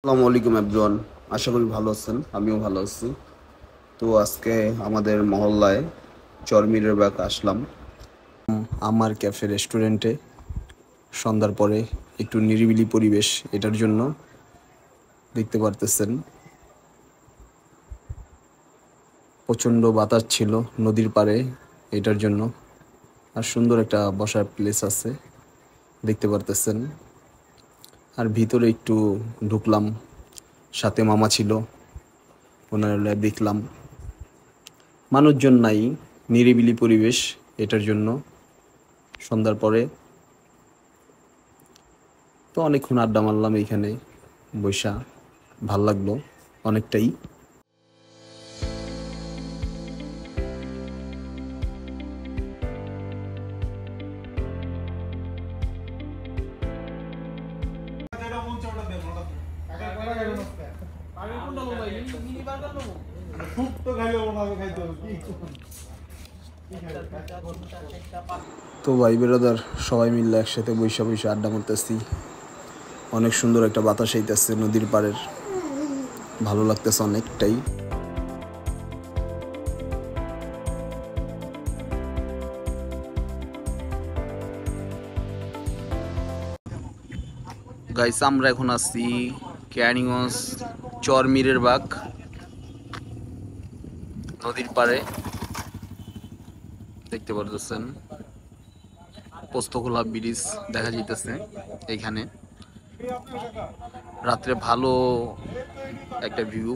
আসসালামু আলাইকুম এভরিওয়ান। আশা করি ভালো আছেন, আমিও ভালো আছি। তো আজকে আমাদের মহল্লায় চরমিরের বাগ আসলাম আমার ক্যাফে রেস্টুরেন্টে। সন্ধ্যার পরে একটু নিরিবিলি পরিবেশ, এটার জন্য দেখতে পারতেছেন প্রচণ্ড বাতাস ছিল নদীর পাড়ে, এটার জন্য। আর সুন্দর একটা বসার প্লেস আছে, দেখতে পারতেছেন। আর ভিতরে একটু ঢুকলাম, সাথে মামা ছিল, ওনারা দেখলাম মানুষজন নাই, নিরিবিলি পরিবেশ, এটার জন্য। সন্ধ্যার পরে তো অনেকক্ষণ আড্ডা মারলাম এইখানে বৈশা, ভাল লাগলো অনেকটাই। তো ভাই বেরোদার সবাই মিলে একসাথে বৈশা বৈশা আড্ডা মারতেছি, অনেক সুন্দর একটা বাতাস আইতেছে নদীর পাড়ের, ভালো লাগতেছে অনেকটাই। গাইস, আমরা এখন আছি কেরানীগঞ্জ চরমিরের বাগ নদীর পাড়ে, দেখতে পারতেছেন পোস্তকোলা ব্রিজ দেখা যাইতেছে এইখানে। রাত্রে ভালো একটা ভিউ।